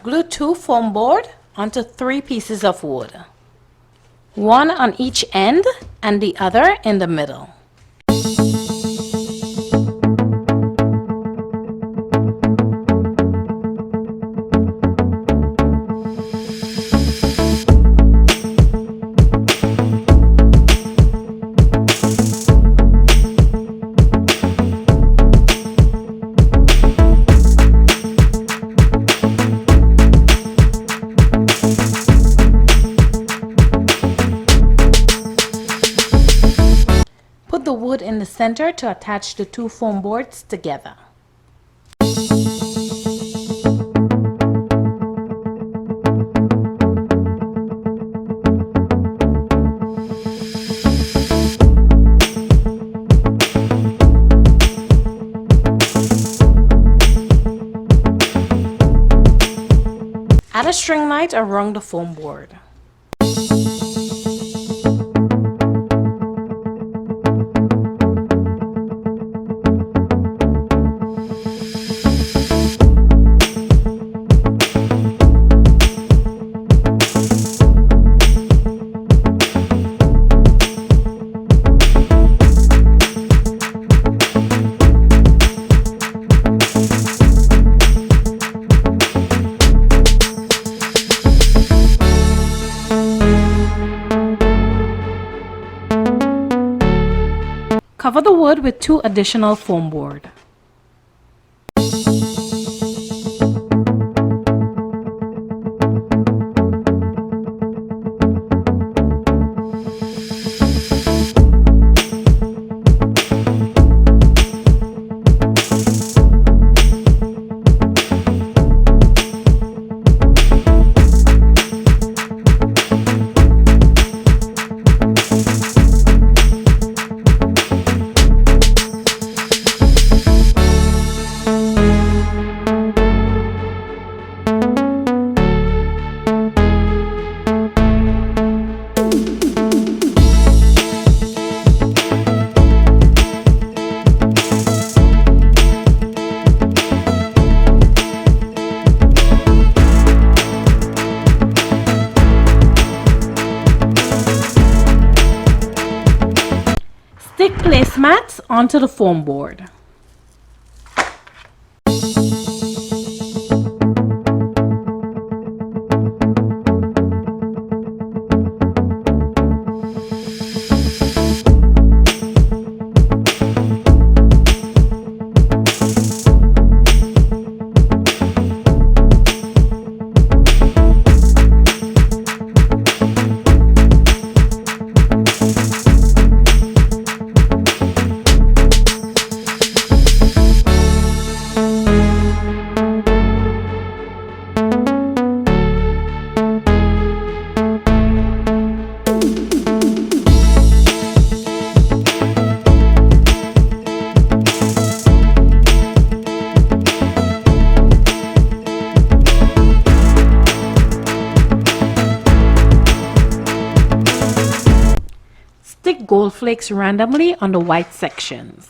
Glue 2 foam board onto 3 pieces of wood, one on each end and the other in the middle. Put the wood in the center to attach the 2 foam boards together. Add a string light around the foam board. Cover the wood with 2 additional foam board. Stick placemats onto the foam board. Stick gold flakes randomly on the white sections.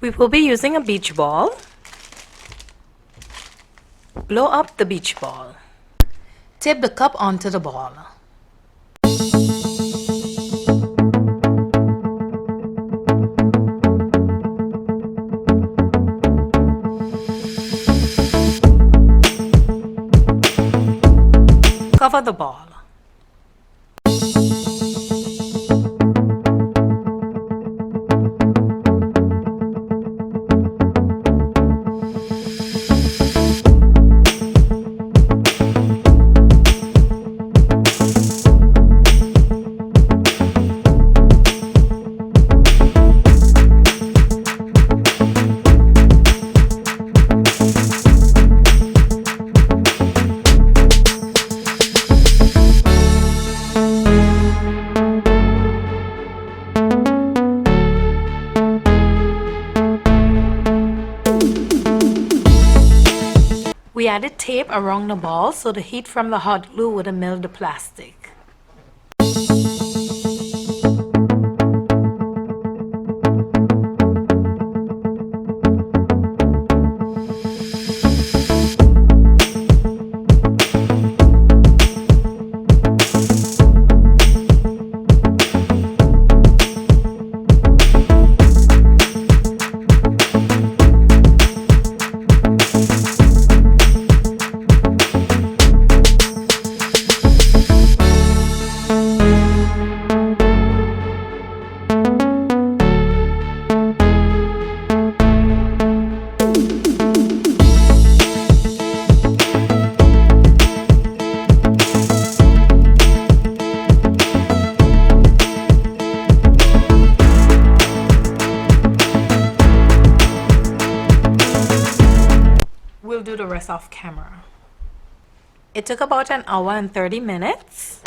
We will be using a beach ball. Blow up the beach ball. Tip the cup onto the ball. Cover the ball. We added tape around the ball so the heat from the hot glue would melt the plastic. We'll do the rest off camera. It took about an hour and 30 minutes.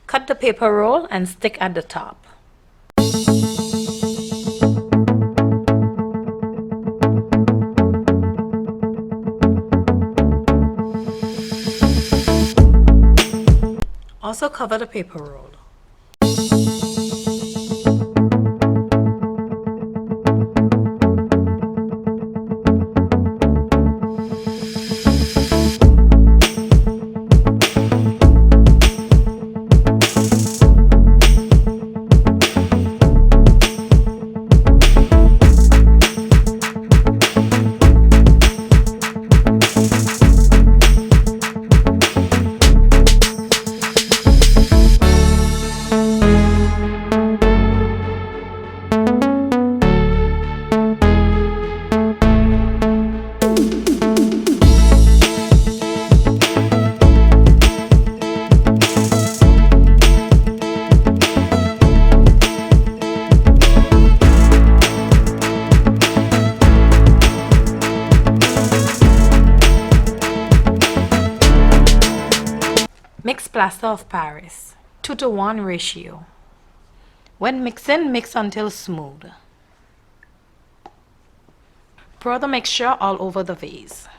Cut the paper roll and stick at the top. Also cover the paper roll. Mix Plaster of Paris, 2:1 ratio. When mixing, mix until smooth. Pour the mixture all over the vase.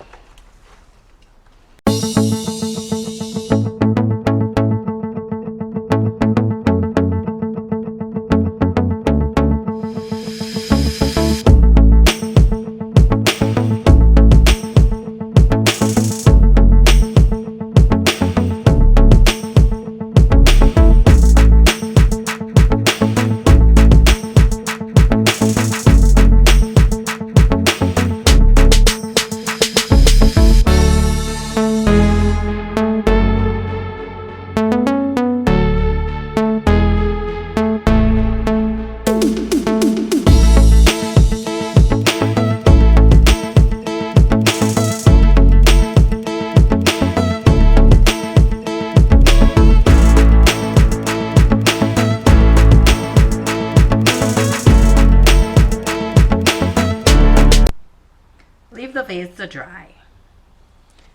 Leave the vase to dry.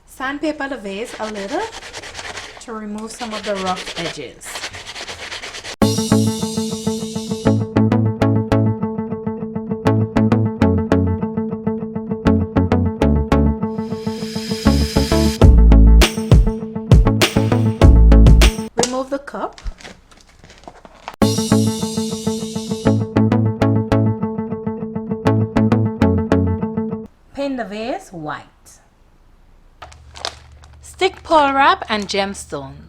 Sandpaper the vase a little to remove some of the rough edges. Remove the cup. white. Stick pearl wrap and gemstones.